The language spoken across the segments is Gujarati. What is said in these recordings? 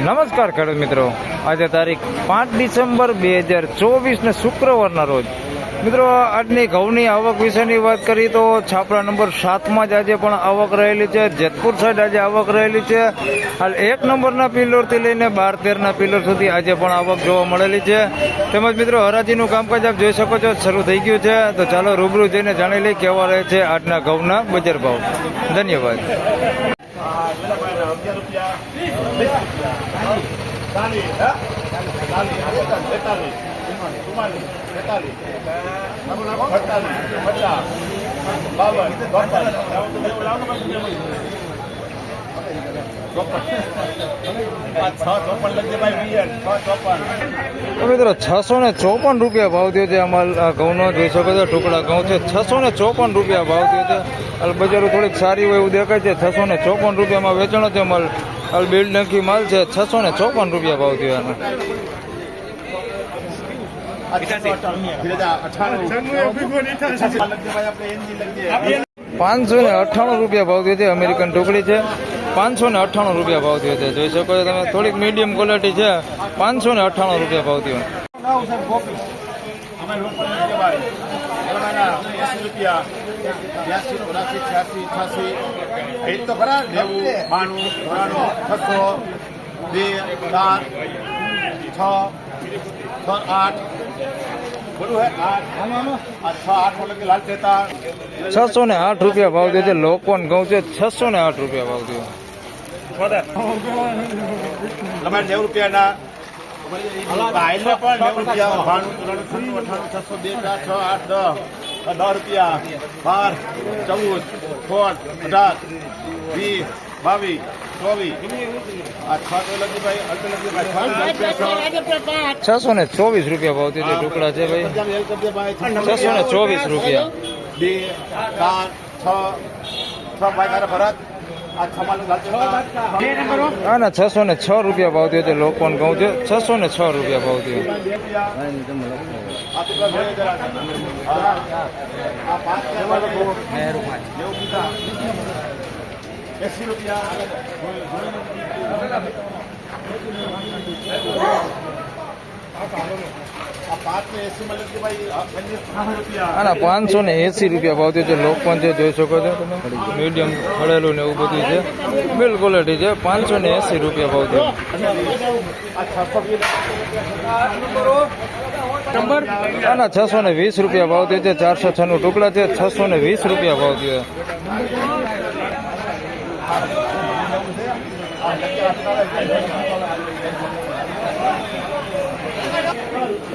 નમસ્કાર ખેડૂત મિત્રો, આજે તારીખ 5 ડિસેમ્બર 2024 ને શુક્રવારના રોજ મિત્રો આજની ઘઉંની આવક વિશેની વાત કરીએ તો છાપરા નંબર 7માં જ આજે પણ આવક રહેલી છે. જેતપુર સાઈડ આજે આવક રહેલી છે. હાલ 1 નંબરના પિલ્લરથી લઈને 12-13ના પિલ્લર સુધી આજે પણ આવક જોવા મળેલી છે. તેમજ મિત્રો હરાજીનું કામકાજ આપ જોઈ શકો છો શરૂ થઈ ગયું છે. તો ચાલો રૂબરૂ જઈને જાણી લઈ કેવા રહે છે આજના ઘઉંના બજાર ભાવ. ધન્યવાદ. મિત્રો 654 રૂપિયા ભાવ થયો છે. અમાલ ઘઉંનો જોઈ શકો છો ટુકડા ઘઉં છે. 654 રૂપિયા ભાવ થયો છે. હાલ બજારો થોડીક સારી હોય એવું દેખાય છે. 654 રૂપિયામાં વેચાણો છે માલ. હાલ બિલ્ડ નક્કી માલ છે. 654 રૂપિયા ભાવ થયો એનો. 598 રૂપિયા ભાવ થયો છે. અમેરિકન ટુકડી છે. 598 રૂપિયા ભાવ થયો છે. જોઈ શકો છો તમે થોડીક મીડિયમ ક્વોલિટી છે. 598 રૂપિયા ભાવ થયો. છસો ને 8 રૂપિયા ભાવ થયો છે. લોકોન ઘઉં છે. 608 રૂપિયા ભાવ થયો. 90 રૂપિયાના 10 રૂપિયા 10 રૂપિયા 12 14 15 16 17 18 624 રૂપિયા ભાવ થયો છે. ટુકડા છે ભાઈ 624 રૂપિયા. 606 રૂપિયા ભાવ થયો છે. લોકોન ઘઉં છે. 606 રૂપિયા ભાવ થયો. 80 રૂપિયા આના 580 રૂપિયા ભાવ થયો છે. લોકોન છે જોઈ શકો છો તમે મીડિયમ ફળેલું ને એવું બધું છે. બિલ ક્વોલિટી છે. 580 રૂપિયા ભાવ થયો. આના 620 રૂપિયા ભાવ થયો છે. 496 ટુકડા છે. 620 રૂપિયા ભાવ થયો.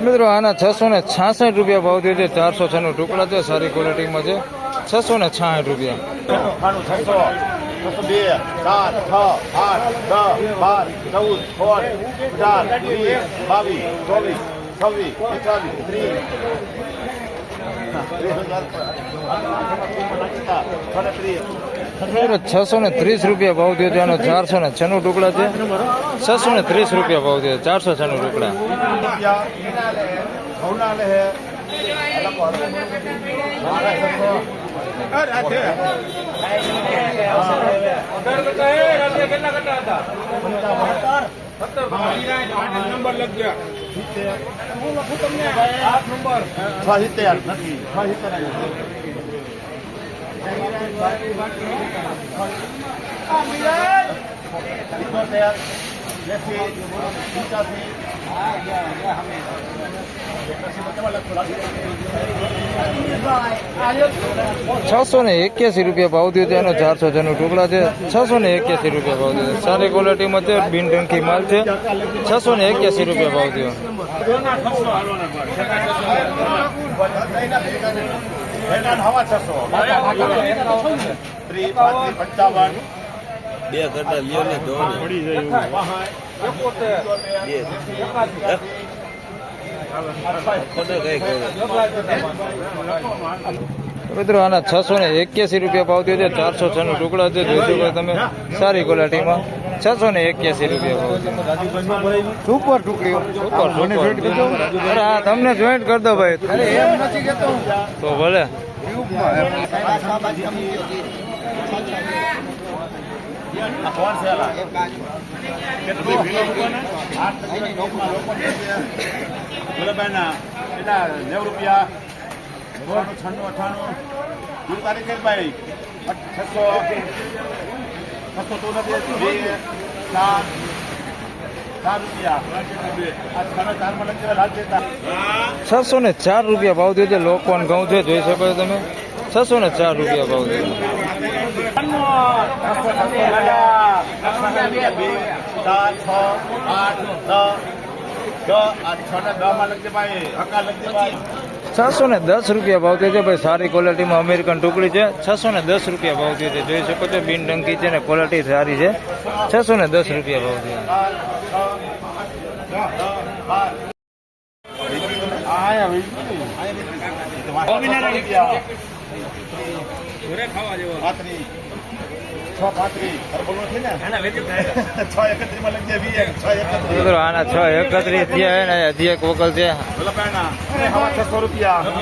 મિત્રો આના 666 રૂપિયા ભાવ થયો છે. 496 ટુકડા છે. સારી ક્વોલિટીમાં છે. 666 રૂપિયા. 602 4 6 8 10 12 14 15 630 રૂપિયા ભાવ થયો છે. આનો 496 ટુકડા છે. 630 રૂપિયા ભાવ થયો. 496 ટુકડા. ₹681 રૂપિયા ભાવ થયો છે. એનો 496 ટુકડા છે. 681 રૂપિયા ભાવ થયો. સારી ક્વોલિટીમાં છે. બિનટંકી માલ છે. 681 રૂપિયા ભાવ થયો. 2 કરતા લ્યો ને દો મિત્રો આના 681 રૂપિયા ભાવ થયો છે. 496 ટુકડા છે. જોઈ શકો તમે સારી ક્વોલિટીમાં 681 રૂપિયા ભાવ છે. સુપર ટુકડીઓ સુપર. અરે હા તમને જોઈન્ટ કરી દો ભાઈ. તો ભલે આ કોણ છે આલા? કેટલું ભીલો મૂકો ને? 8 ગુલાબભાઈના એટલા 90 રૂપિયા 96 98 શું તારીખ છે ભાઈ? 600 તો નથી 2 4 રૂપિયા આ 4 માં લખેલા લાલ દેતા 604 રૂપિયા ભાવ થયો છે. લોકવાન ઘઉં છે, જોઈ શકો છો તમે. 604 રૂપિયા ભાવ થયો. 610 રૂપિયા ભાવ થયો છે ભાઈ. સારી ક્વોલિટીમાં અમેરિકન ટુકડી છે. 610 રૂપિયા ભાવ થયો છે, જોઈ શકો છો. બિન ડંકી છે ને ક્વોલિટી સારી છે. 610 રૂપિયા ભાવ થયો. મિત્રો આના 631 થયા હે ને હજી એક વકલ છે. 600 રૂપિયા 600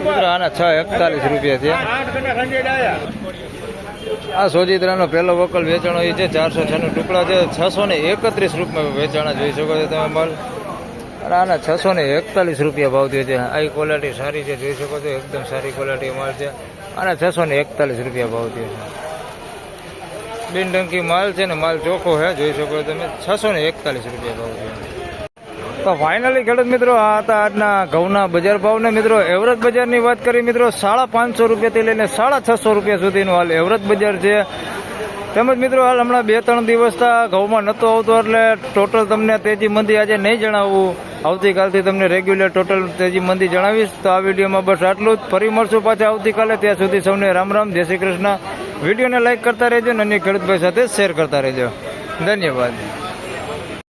મિત્રો આના 641 રૂપિયા છે. આ સોજીત્રાનો પહેલો વકલ વેચાણો એ છે. 406 ટુકડા છે. 631 રૂપિયા વેચાણા, જોઈ શકો છો તમે માલ. અને આના 641 રૂપિયા ભાવ થયો છે. આ ક્વોલિટી સારી છે, જોઈ શકો છો. એકદમ સારી ક્વોલિટી માલ છે. આના 641 રૂપિયા ભાવ થયો છે. બિન ડંકી માલ છે ને માલ ચોખ્ખો છે, જોઈ શકો છો તમે. 641 રૂપિયા ભાવ થયો. તો ફાઇનલી ખેડૂત મિત્રો આ હતા આજના ઘઉંના બજાર ભાવને. મિત્રો એવરેજ બજારની વાત કરી મિત્રો 550 રૂપિયાથી લઈને 650 રૂપિયા સુધીનું હાલ એવરેજ બજાર છે. તેમજ મિત્રો હાલ હમણાં 2-3 દિવસથી ઘઉંમાં નહોતો આવતો એટલે ટોટલ તમને તેજી મંદી આજે નહીં જણાવવું. આવતીકાલથી તમને રેગ્યુલર ટોટલ તેજી મંદી જણાવીશ. તો આ વિડીયોમાં બસ આટલું જ. ફરી મળશું પાછા આવતીકાલે. ત્યાં સુધી સૌને રામ રામ, જય શ્રી કૃષ્ણ. વિડીયોને લાઇક કરતા રહેજો અને અન્ય ખેડૂતભાઈ સાથે શેર કરતા રહેજો. ધન્યવાદ.